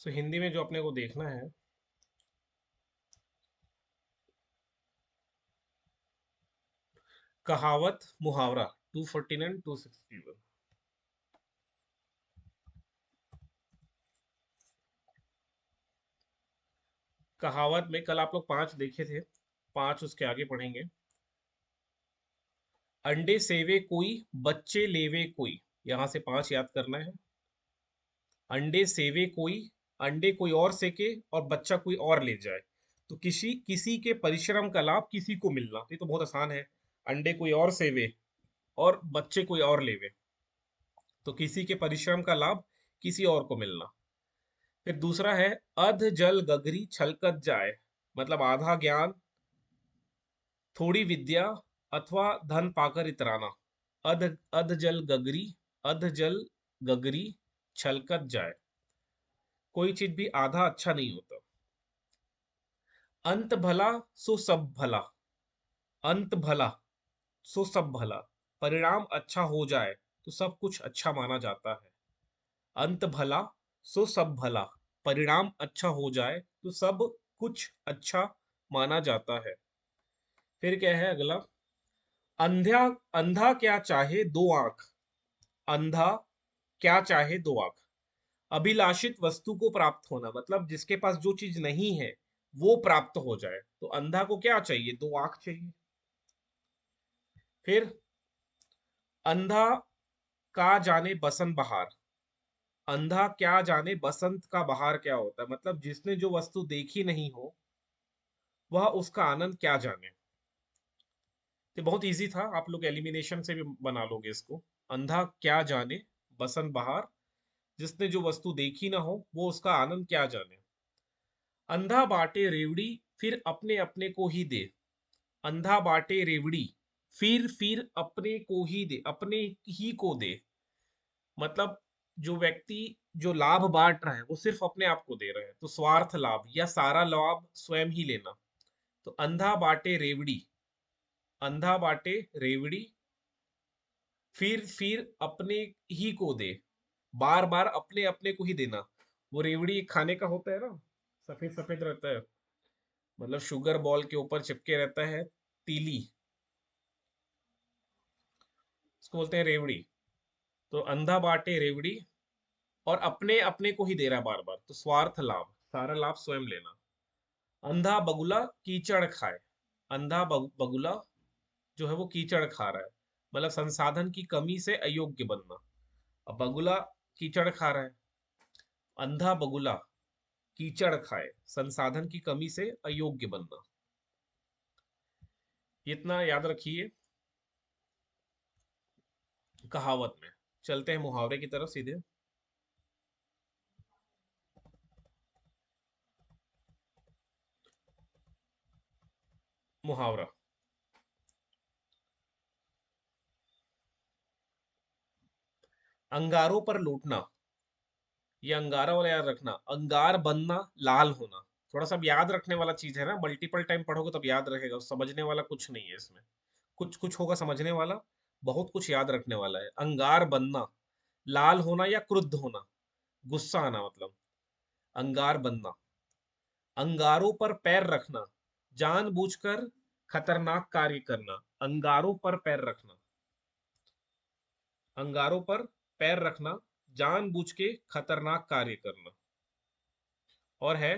सो हिंदी में जो अपने को देखना है, कहावत मुहावरा 249 261। कहावत में कल आप लोग 5 देखे थे, 5 उसके आगे पढ़ेंगे। अंडे सेवे कोई, बच्चे लेवे कोई। यहां से 5 याद करना है। अंडे सेवे कोई, अंडे कोई और सेके और बच्चा कोई और ले जाए। तो किसी किसी के परिश्रम का लाभ किसी को मिलना, ये तो बहुत आसान है। अंडे कोई और सेवे और बच्चे कोई और लेवे, तो किसी के परिश्रम का लाभ किसी और को मिलना। फिर दूसरा है, अध जल गगरी छलकत जाए। मतलब आधा ज्ञान, थोड़ी विद्या अथवा धन पाकर इतराना। अध अध जल गगरी, अध जल गगरी छलकत जाए। कोई चीज भी आधा अच्छा नहीं होता। अंत भला सो सब भला, अंत भला सो सब भला। परिणाम अच्छा हो जाए तो सब कुछ अच्छा माना जाता है। अंत भला सो सब भला, परिणाम अच्छा हो जाए तो सब कुछ अच्छा माना जाता है। फिर क्या है अगला, अंधा अंधा क्या चाहे दो आंख। अंधा क्या चाहे दो आंख, अभिलाषित वस्तु को प्राप्त होना। मतलब जिसके पास जो चीज नहीं है वो प्राप्त हो जाए, तो अंधा को क्या चाहिए, दो आंख चाहिए। फिर अंधा का जाने बसंत बहार। अंधा क्या जाने बसंत का बहार क्या होता है, मतलब जिसने जो वस्तु देखी नहीं हो वह उसका आनंद क्या जाने। ये बहुत इजी था, आप लोग एलिमिनेशन से भी बना लोगे इसको। अंधा क्या जाने बसंत बहार, जिसने जो वस्तु देखी ना हो वो उसका आनंद क्या जाने। अंधा बाटे रेवड़ी, फिर अपने अपने को ही दे। अंधा बाटे रेवड़ी, फिर अपने को ही दे, अपने ही को दे। मतलब जो व्यक्ति जो लाभ बांट रहा है वो सिर्फ अपने आप को दे रहा है, तो स्वार्थ लाभ या सारा लाभ स्वयं ही लेना। तो अंधा बाटे रेवड़ी, अंधा बाटे रेवड़ी, फिर अपने ही को दे। बार बार अपने अपने को ही देना। वो रेवड़ी एक खाने का होता है ना, सफेद सफेद रहता है, मतलब शुगर बॉल के ऊपर चिपके रहता है, तीली, इसको बोलते हैं रेवड़ी। तो अंधा बाटे रेवड़ी और अपने अपने को ही दे रहा है बार बार, तो स्वार्थ लाभ, सारा लाभ स्वयं लेना। अंधा बगुला कीचड़ खाए। अंधा बगुला जो है वो कीचड़ खा रहा है, मतलब संसाधन की कमी से अयोग्य बनना। अब बगुला कीचड़ खा रहा है, अंधा बगुला कीचड़ खाए, संसाधन की कमी से अयोग्य बनना। इतना याद रखिए कहावत में। चलते हैं मुहावरे की तरफ सीधे। मुहावरा, अंगारों पर लूटना। ये अंगारा वाला याद रखना, अंगार बनना, लाल होना। थोड़ा सा अब याद रखने वाला चीज है ना, मल्टीपल टाइम पढ़ोगे तब याद रहेगा, समझने वाला कुछ नहीं है इसमें। कुछ कुछ होगा समझने वाला, बहुत कुछ याद रखने वाला है। अंगार बनना, लाल होना या क्रुद्ध होना, गुस्सा आना मतलब। अंगार बनना, अंगारों पर पैर रखना, जानबूझकर खतरनाक कार्य करना। अंगारों पर पैर रखना, अंगारों पर पैर रखना, जानबूझ के खतरनाक कार्य करना। और है,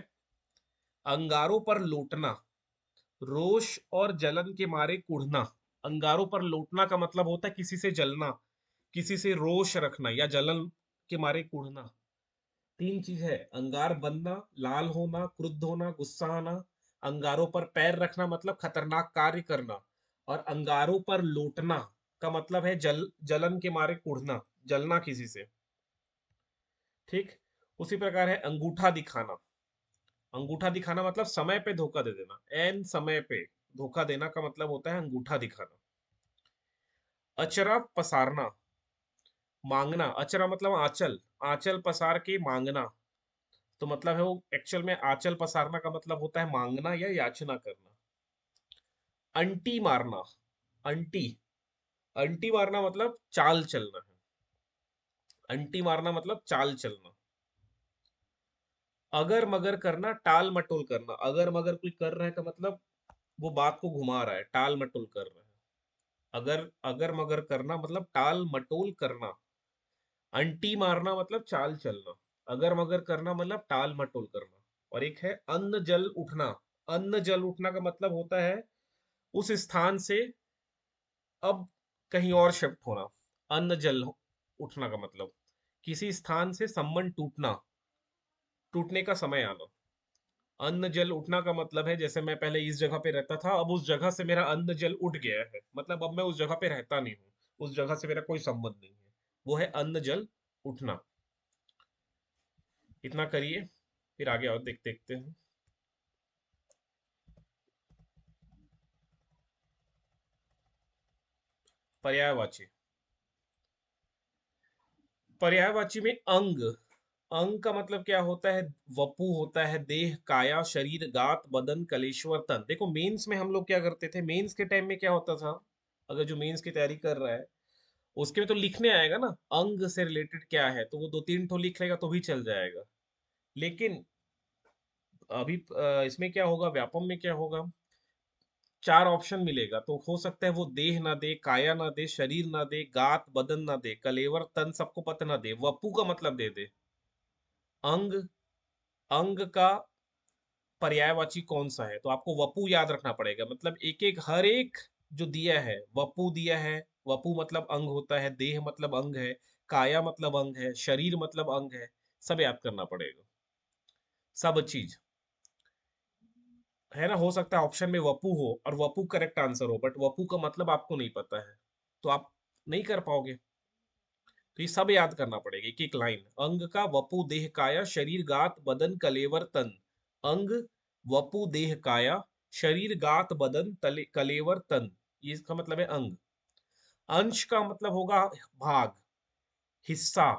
अंगारों पर लौटना, रोष और जलन के मारे कुढ़ना। अंगारों पर लौटना का मतलब होता है किसी से जलना, किसी से रोष रखना या जलन के मारे कुढ़ना। 3 चीज है, अंगार बनना, लाल होना, क्रुद्ध होना, गुस्सा आना। अंगारों पर पैर रखना मतलब खतरनाक कार्य करना, और अंगारों पर लौटना का मतलब है जलन के मारे कुढ़ना, जलना किसी से। ठीक। उसी प्रकार है अंगूठा दिखाना। अंगूठा दिखाना मतलब समय पे धोखा दे देना, एन समय पे धोखा देना का मतलब होता है अंगूठा दिखाना। अचरा पसारना, मांगना। अचरा मतलब आंचल, आंचल पसार के मांगना। तो मतलब है वो एक्चुअल में आंचल पसारना का मतलब होता है मांगना या याचना करना। अंटी मारना, अंटी, अंटी मारना मतलब चाल चलना है। अंटी मारना मतलब चाल चलना। अगर मगर करना, टाल मटोल करना। अगर मगर कोई कर रहा है का मतलब वो बात को घुमा रहा है, टाल मटोल कर रहा है। अगर मगर करना मतलब टाल मटोल करना। अंटी मारना मतलब चाल चलना। अगर मगर करना मतलब टाल मटोल करना। और एक है अन्न जल उठना। अन्न जल उठना का मतलब होता है उस स्थान से अब कहीं और शिफ्ट होना। अन्न जल उठना का मतलब किसी स्थान से संबंध टूटना, टूटने का समय आना। अन्न जल उठना का मतलब है जैसे मैं पहले इस जगह पे रहता था, अब उस जगह से मेरा अन्न जल उठ गया है, मतलब अब मैं उस जगह पे रहता नहीं हूँ, उस जगह से मेरा कोई संबंध नहीं है। वो है अन्न जल उठना। इतना करिए, फिर आगे और देखते हैं। पर्यायवाची। पर्यायवाची में अंग। अंग का मतलब क्या होता है? वपु होता है, देह, काया, शरीर, गात, बदन, कलेश्वर, तन। देखो मेंस में हम लोग क्या करते थे, मेंस के टाइम में क्या होता था, अगर जो मेंस की तैयारी कर रहा है उसके में तो लिखने आएगा ना अंग से रिलेटेड क्या है, तो वो दो तीन ठो लिख लेगा तो भी चल जाएगा। लेकिन अभी इसमें क्या होगा, व्यापम में क्या होगा, चार ऑप्शन मिलेगा, तो हो सकता है वो देह ना दे, काया ना दे, शरीर ना दे, गात बदन ना दे, कलेवर तन सबको पता ना दे, वपु का मतलब दे दे। अंग, अंग का पर्यायवाची कौन सा है, तो आपको वपु याद रखना पड़ेगा। मतलब एक एक हर एक जो दिया है, वपु दिया है, वपु मतलब अंग होता है, देह मतलब अंग है, काया मतलब अंग है, शरीर मतलब अंग है, सब याद करना पड़ेगा, सब चीज। है ना, हो सकता है ऑप्शन में वपु हो और वपु करेक्ट आंसर हो, बट वपु का मतलब आपको नहीं पता है, तो आप नहीं कर पाओगे। तो ये सब याद करना पड़ेगा, एक एक लाइन। अंग का वपु देह काया शरीर गात बदन कलेवर तन। अंग, वपु देह काया, शरीर गात बदन तले कलेवर तन। ये इसका मतलब है अंग। अंश का मतलब होगा भाग, हिस्सा,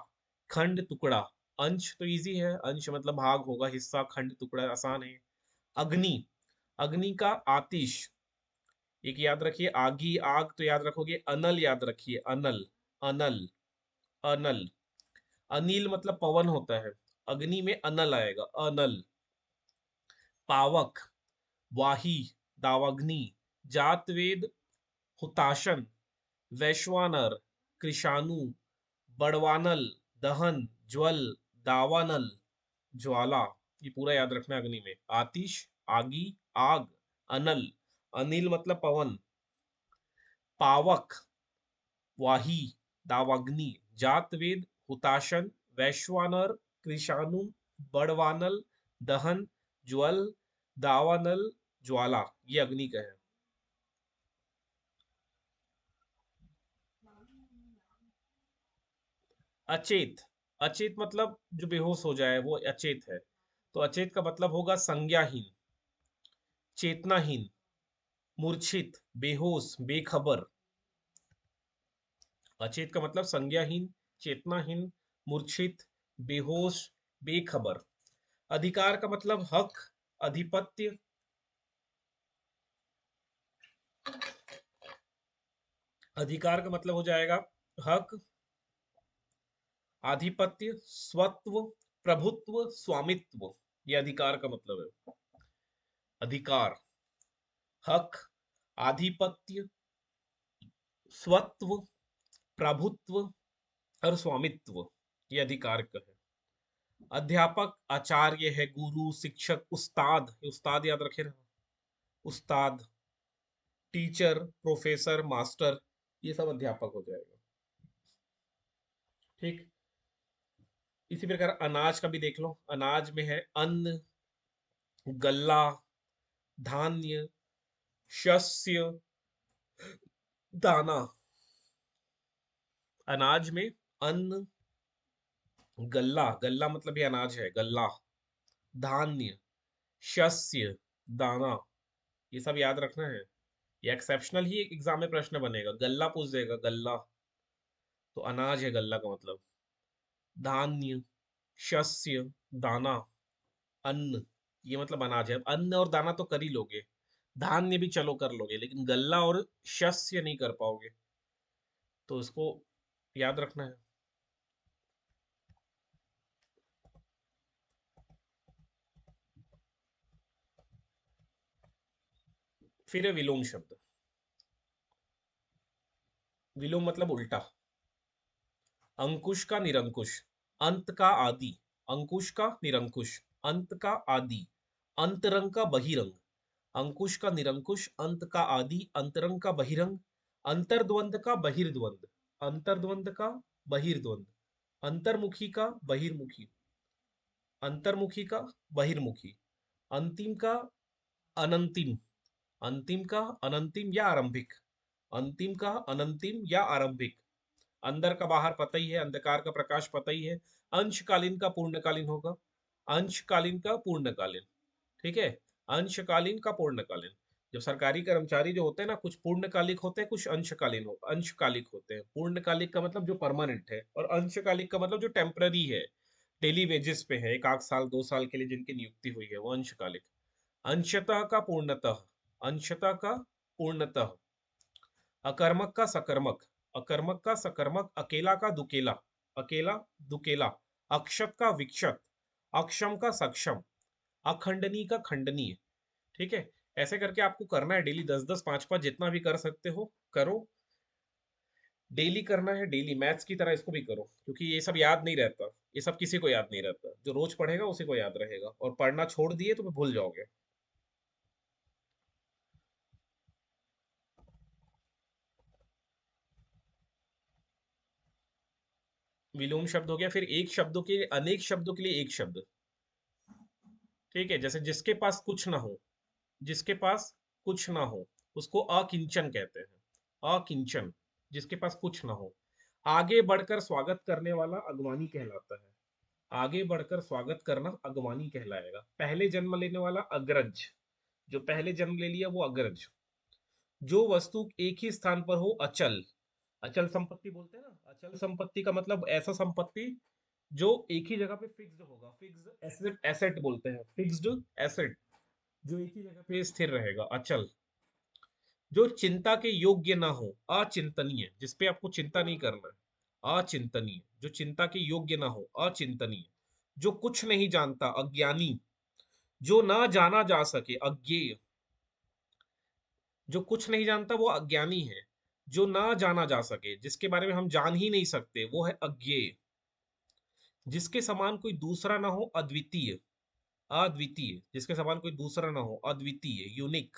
खंड, टुकड़ा। अंश तो इजी है, अंश मतलब भाग होगा, हिस्सा खंड टुकड़ा आसान है। अग्नि, अग्नि का आतिश, एक याद रखिए, आगी आग तो याद रखोगे। अनल याद रखिए, अनल, अनल, अनल। अनिल मतलब पवन होता है, अग्नि में अनल आएगा, अनल। पावक, वाही, दावाग्नि, जातवेद, हुताशन, वैश्वानर, कृषाणु, बड़वानल, दहन, ज्वल, दावानल, ज्वाला। ये पूरा याद रखना है। अग्नि में आतिश, आगी, आग, अनल। अनिल मतलब पवन। पावक, वाही, दावाग्नि, जातवेद, हुताशन, वैश्वानर, कृषाणु, बड़वानल, दहन, ज्वल, दावानल, ज्वाला। ये अग्नि का है। अचेत, अचेत मतलब जो बेहोश हो जाए वो अचेत है। तो अचेत का मतलब होगा संज्ञाहीन, चेतनाहीन, मूर्छित, बेहोश, बेखबर। अचेत का मतलब संज्ञाहीन, चेतनाहीन, मूर्छित, बेहोश, बेखबर। अधिकार का मतलब हक, अधिपत्य। अधिकार का मतलब हो जाएगा हक, आधिपत्य, स्वत्व, प्रभुत्व, स्वामित्व। ये अधिकार का मतलब है। अधिकार, हक, आधिपत्य, स्वत्व, प्रभुत्व और स्वामित्व। ये अधिकार का है। अध्यापक, आचार्य है, गुरु, शिक्षक, उस्ताद, ये उस्ताद याद रखे रहो, उस्ताद। टीचर, प्रोफेसर, मास्टर, ये सब अध्यापक हो जाएगा। ठीक। इसी प्रकार अनाज का भी देख लो। अनाज में है अन्न, गल्ला, धान्य, शस्य, दाना। अनाज में अन्न, गल्ला, गल्ला मतलब ये अनाज है, गल्ला, धान्य, शस्य, दाना। ये सब याद रखना है। ये एक्सेप्शनल ही एग्जाम में प्रश्न बनेगा, गल्ला पूछ देगा, गल्ला। तो अनाज है गल्ला का मतलब। धान्य, शस्य, दाना, अन्न, ये मतलब अनाज है। अब अन्न और दाना तो कर ही लोगे, धान्य भी चलो कर लोगे, लेकिन गल्ला और शस्य नहीं कर पाओगे, तो इसको याद रखना है। फिर है विलोम शब्द। विलोम मतलब उल्टा। अंकुश का निरंकुश, अंत का आदि। अंकुश का निरंकुश, अंत का आदि। अंतरंग का बहिरंग, अंकुश का निरंकुश, अंत का आदि, अंतरंग का बहिरंग। अंतर्द्वंद का बहिर्द्वंद, अंतर्द्वंद का बहिर्द्वंद। अंतर्मुखी का बहिर्मुखी, अंतर्मुखी का बहिर्मुखी। अंतिम का अनंतिम, अंतिम का अनंतिम या आरंभिक। अंतिम का अनंतिम या आरंभिक। अंदर का बाहर पता ही है, अंधकार का प्रकाश पता ही है। अंशकालीन का पूर्णकालीन होगा, अंशकालीन का पूर्णकालीन। ठीक है, अंशकालीन का पूर्णकालीन। जब सरकारी कर्मचारी जो होते हैं ना, कुछ पूर्णकालिक होते हैं, कुछ अंशकालीन हो अंशकालिक होते हैं। पूर्णकालिक का मतलब जो परमानेंट है, और अंशकालिक का मतलब जो टेम्पररी है, डेली वेजेस पे है, एक आध साल 2 साल के लिए जिनकी नियुक्ति हुई है, वो अंशकालिक। अंशतः का पूर्णतः, अंशतः का पूर्णतः। अकर्मक का सकर्मक, अकर्मक का सकर्मक। अकेला का दुकेला, अकेला दुकेला। अक्षत का विक्षत, अक्षम का सक्षम। अखंडनी का खंडनीय। ठीक है, ऐसे करके आपको करना है डेली 10-10, 5-5, जितना भी कर सकते हो करो। डेली करना है, डेली मैथ्स की तरह इसको भी करो, क्योंकि ये सब याद नहीं रहता। ये सब किसी को याद नहीं रहता, जो रोज पढ़ेगा उसी को याद रहेगा, और पढ़ना छोड़ दिए तो फिर भूल जाओगे। विलोम शब्द हो गया, फिर एक शब्दों के लिए अनेक शब्दों के लिए एक शब्द। ठीक है, जैसे जिसके पास कुछ ना हो, जिसके पास कुछ ना हो, उसको अकिंचन कहते हैं। अकिंचन, जिसके पास कुछ ना हो। आगे बढ़कर स्वागत करने वाला अगवानी कहलाता है। आगे बढ़कर स्वागत करना अगवानी कहलाएगा। पहले जन्म लेने वाला अग्रज, जो पहले जन्म ले लिया वो अग्रज। जो वस्तु एक ही स्थान पर हो अचल, अचल संपत्ति बोलते हैं ना। अचल संपत्ति का मतलब ऐसा संपत्ति जो एक ही जगह पे फिक्स्ड होगा, फिक्स्ड एसेट, एसेट बोलते हैं, फिक्स्ड एसेट, जो एक ही जगह पे स्थिर रहेगा, अचल। जो चिंता के योग्य ना हो, अचिंतनीय, जिसपे आपको चिंता नहीं करना है, अचिंतनीय। जो चिंता के योग्य ना हो, अचिंतनीय। जो कुछ नहीं जानता, अज्ञानी। जो ना जाना जा सके, अज्ञेय। जो कुछ नहीं जानता वो अज्ञानी है। जो ना जाना जा सके, जिसके बारे में हम जान ही नहीं सकते, वो है अज्ञेय। जिसके समान कोई दूसरा ना हो, अद्वितीय। अद्वितीय, जिसके समान कोई दूसरा ना हो, अद्वितीय, यूनिक।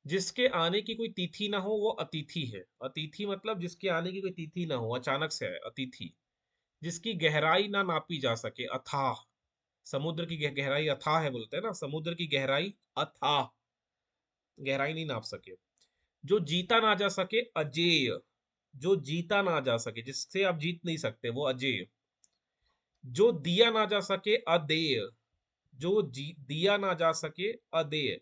जिसके आने की कोई तिथि ना हो, वो अतिथि है। अतिथि मतलब जिसके आने की कोई तिथि ना हो, अचानक से आए, अतिथि। जिसकी गहराई ना नापी जा सके, अथाह। समुद्र की गहराई अथाह है बोलते हैं ना, समुद्र की गहराई अथाह, गहराई नहीं नाप सके। जो जीता ना जा सके, अजेय। जो जीता ना जा सके, जिससे आप जीत नहीं सकते, वो अजेय। जो दिया ना जा सके, अदेय। जो दिया ना जा सके, अदेय।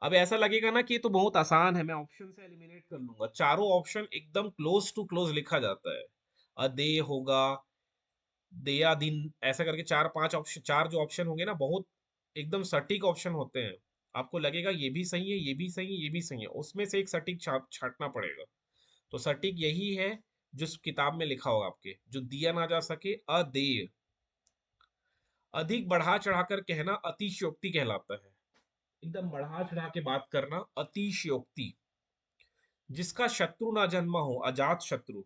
अब ऐसा लगेगा ना कि ये तो बहुत आसान है, मैं ऑप्शन से एलिमिनेट कर लूंगा। चारों ऑप्शन एकदम क्लोज टू क्लोज लिखा जाता है। अदेय होगा, दया दिन, ऐसा करके 4-5 ऑप्शन, चार जो ऑप्शन होंगे ना, बहुत एकदम सटीक ऑप्शन होते हैं। आपको लगेगा ये भी सही है, ये भी सही है, ये भी सही है, उसमें से एक सटीक छाटना पड़ेगा। तो सटीक यही है जो इस किताब में लिखा होगा आपके, जो दिया ना जा सके, अदेय। अधिक बढ़ा चढ़ाकर कहना अतिशयोक्ति कहलाता है। एकदम बढ़ा चढ़ा के बात करना अतिशयोक्ति। जिसका शत्रु ना जन्मा हो, अजात शत्रु।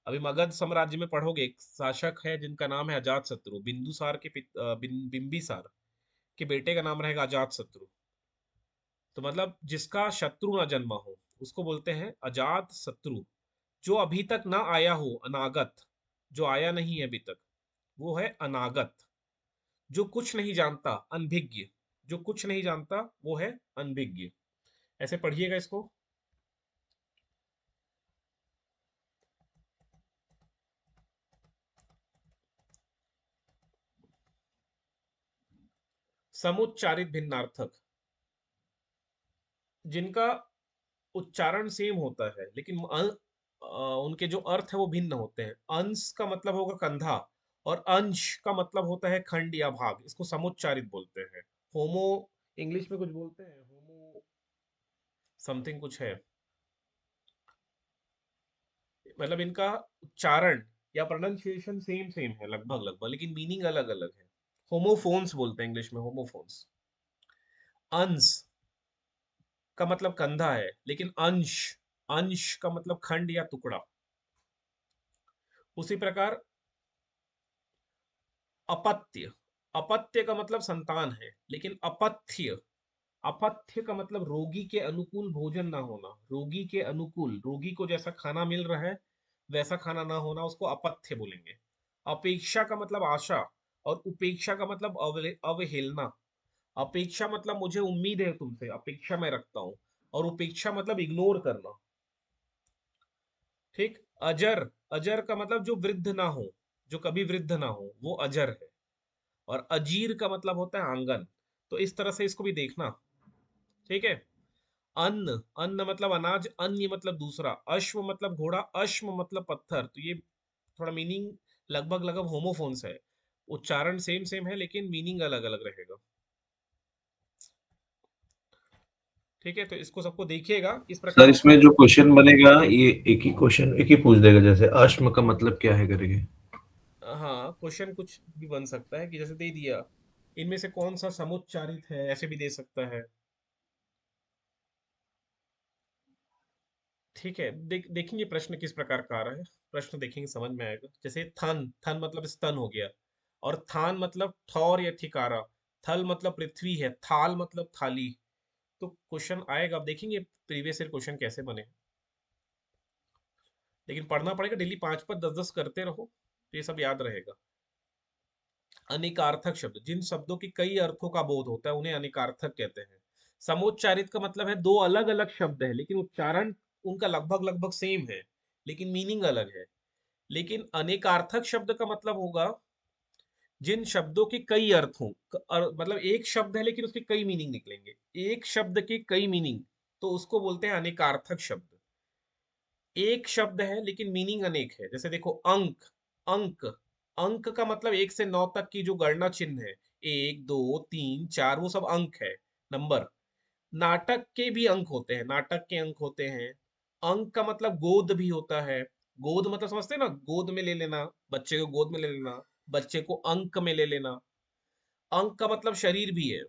अभी मगध साम्राज्य में पढ़ोगे, एक शासक है जिनका नाम है अजात शत्रु। बिंदुसार के बिंबिसार के बेटे का नाम रहेगा अजात शत्रु। तो मतलब जिसका शत्रु ना जन्मा हो, उसको बोलते हैं अजात शत्रु। जो अभी तक ना आया हो, अनागत। जो आया नहीं है अभी तक, वो है अनागत। जो कुछ नहीं जानता, अनभिज्ञ। जो कुछ नहीं जानता वो है अनभिज्ञ। ऐसे पढ़िएगा इसको। समुच्चारित भिन्नार्थक, जिनका उच्चारण सेम होता है, लेकिन उनके जो अर्थ है वो भिन्न होते हैं। अंश का मतलब होगा कंधा, और अंश का मतलब होता है खंड या भाग, इसको समुच्चारित बोलते हैं। होमो, इंग्लिश में कुछ बोलते हैं, होमो समथिंग कुछ है। मतलब इनका उच्चारण या प्रोनाउंसिएशन सेम सेम है लगभग लगभग, लेकिन मीनिंग अलग अलग है। होमोफोन्स बोलते हैं इंग्लिश में, होमोफोन्स। अंश, का मतलब कंधा है, लेकिन अंश, अंश का मतलब खंड या टुकड़ा। उसी प्रकार अपत्य, अपत्य का मतलब संतान है, लेकिन अपथ्य, अपथ्य का मतलब रोगी के अनुकूल भोजन ना होना, रोगी के अनुकूल, रोगी को जैसा खाना मिल रहा है वैसा खाना ना होना, उसको अपथ्य बोलेंगे। अपेक्षा का मतलब आशा, और उपेक्षा का मतलब अवहेलना। अपेक्षा मतलब मुझे उम्मीद है तुमसे, अपेक्षा मैं रखता हूं, और उपेक्षा मतलब इग्नोर करना। ठीक। अजर, अजर का मतलब जो वृद्ध ना हो, जो कभी वृद्ध ना हो, वो अजर है। और अजीर का मतलब होता है आंगन। तो इस तरह से इसको भी देखना। ठीक है। अन्न, अन्न मतलब अनाज, अन्य मतलब दूसरा, अश्व मतलब घोड़ा, अश्म मतलब पत्थर। तो ये थोड़ा मीनिंग लगभग लगभग होमोफोन्स है, उच्चारण सेम सेम है लेकिन मीनिंग अलग अलग रहेगा। ठीक है, तो इसको सबको देखिएगा इस सर प्रकार। इसमें जो क्वेश्चन बनेगा ये एक ही क्वेश्चन एक ही पूछ देगा, जैसे अश्म का मतलब क्या है करके। हाँ, क्वेश्चन कुछ भी बन सकता है कि जैसे दे दिया, इनमें से कौन सा समुच्चारित है, ऐसे भी दे सकता है। ठीक है, देखेंगे प्रश्न किस प्रकार का आ रहा है। प्रश्न देखेंगे समझ में आएगा। जैसे थन, थन मतलब स्तन हो गया, और थान मतलब थौर या ठिकारा, थल मतलब पृथ्वी है, थाल मतलब थाली। तो क्वेश्चन आएगा, अब देखेंगे प्रीवियस ईयर क्वेश्चन कैसे बने। लेकिन पढ़ना पड़ेगा डेली, 5 5 10 10 करते रहो तो ये सब याद रहेगा। अनेकार्थक शब्द, जिन शब्दों की कई अर्थों का बोध होता है उन्हें अनेकार्थक कहते हैं। समोच्चारित का मतलब है दो अलग अलग शब्द है लेकिन उच्चारण उनका लगभग लगभग सेम है, लेकिन मीनिंग अलग है। लेकिन अनेकार्थक शब्द का मतलब होगा जिन शब्दों के कई अर्थ हों, मतलब एक शब्द है लेकिन उसके कई मीनिंग निकलेंगे, एक शब्द के कई मीनिंग, तो उसको बोलते हैं अनेकार्थक शब्द। एक शब्द है लेकिन मीनिंग अनेक है, जैसे देखो अंक, अंक, अंक का मतलब 1 से 9 तक की जो गणना चिन्ह है, 1 2 3 4, वो सब अंक है, नंबर। नाटक के भी अंक होते हैं, नाटक के अंक होते हैं। अंक का मतलब गोद भी होता है, गोद मतलब समझते हैं ना, गोद में ले लेना, बच्चे को गोद में ले लेना, बच्चे को अंक में ले लेना। अंक का मतलब शरीर भी है,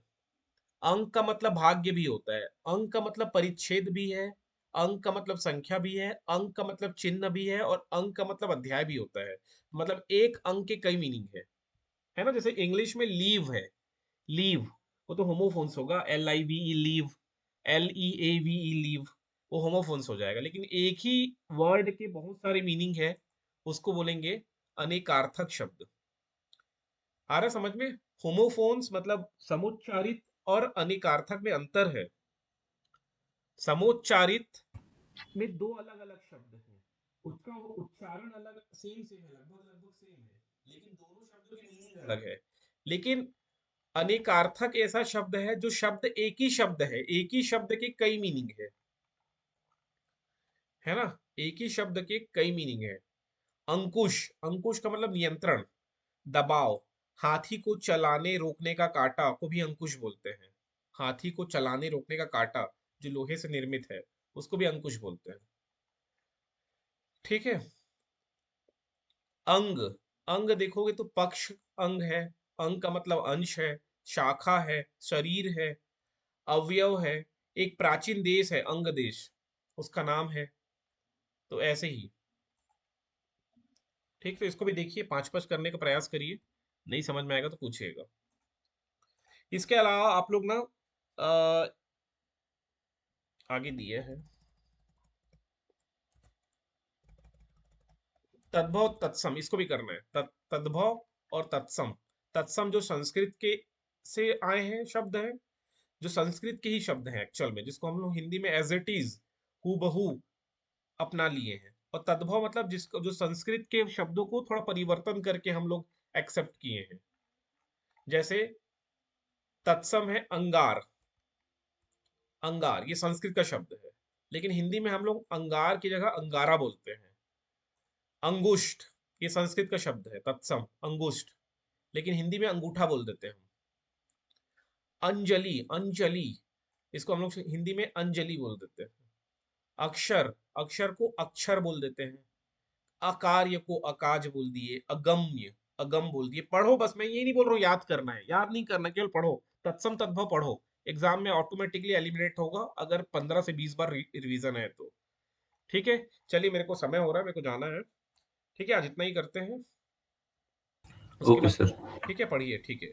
अंक का मतलब भाग्य भी होता है, अंक का मतलब परिच्छेद भी है, अंक का मतलब संख्या भी है, अंक का मतलब चिन्ह भी है, और अंक का मतलब अध्याय भी होता है। मतलब एक अंक के कई मीनिंग है ना। जैसे इंग्लिश में लीव है, लीव, वो तो होमोफोन्स होगा, LIVE लीव, LEAVE लीव, वो होमोफोन्स हो जाएगा। लेकिन एक ही वर्ड के बहुत सारे मीनिंग है, उसको बोलेंगे अनेकार्थक शब्द। आ रहा समझ में? होमोफोन्स मतलब समुच्चारित, और अनेकार्थक में अंतर है। समोच्चारित में दो अलग अलग शब्द हैं, उसका वो उच्चारण अलग सेम सेम है, लगभग लगभग सेम है, लेकिन दोनों शब्दों की मीनिंग अलग है। लेकिन अनेकार्थक ऐसा शब्द है जो शब्द एक ही शब्द है, एक ही शब्द के कई मीनिंग है ना, एक ही शब्द के कई मीनिंग है। अंकुश, अंकुश का मतलब नियंत्रण, दबाव। हाथी को चलाने रोकने का कांटा को भी अंकुश बोलते हैं। हाथी को चलाने रोकने का कांटा जो लोहे से निर्मित है, उसको भी अंकुश बोलते हैं। ठीक है। अंग, अंग देखोगे तो पक्ष अंग है, अंग का मतलब अंश है, शाखा है, शरीर है, अवयव है। एक प्राचीन देश है अंग देश, उसका नाम है। तो ऐसे ही। ठीक, तो इसको भी देखिए, 5 5 करने का प्रयास करिए, नहीं समझ में आएगा तो पूछिएगा। इसके अलावा आप लोग ना आगे दिए हैं तद्भव तत्सम, इसको भी करना है। तद्भव और तत्सम। तत्सम जो संस्कृत के से आए हैं शब्द हैं, जो संस्कृत के ही शब्द हैं एक्चुअल में, जिसको हम लोग हिंदी में एज इट इज हूबहू अपना लिए हैं। और तद्भव मतलब जिसको, जो संस्कृत के शब्दों को थोड़ा परिवर्तन करके हम लोग एक्सेप्ट किए हैं। जैसे तत्सम है अंगार, अंगार ये संस्कृत का शब्द है, लेकिन हिंदी में हम लोग अंगार की जगह अंगारा बोलते हैं। अंगुष्ठ, ये संस्कृत का शब्द है, तत्सम अंगुष्ठ, लेकिन हिंदी में अंगूठा बोल देते हैं हम। अंजलि, अंजलि, इसको हम लोग हिंदी में अंजलि बोल देते हैं। अक्षर, अक्षर को अक्षर बोल देते हैं। अकार्य को अकाज बोल दिए, अगम्य अगम बोल दिए। पढ़ो बस, मैं ये नहीं बोल रहा हूँ याद करना है, याद नहीं करना, केवल पढ़ो, तत्सम तद्भव पढ़ो, एग्जाम में ऑटोमेटिकली एलिमिनेट होगा अगर 15 से 20 बार रिवीजन है तो। ठीक है, चलिए मेरे को समय हो रहा है, मेरे को जाना है। ठीक है, आज इतना ही करते हैं, उसके ओके बाद। सर। ठीक है, पढ़िए, ठीक है।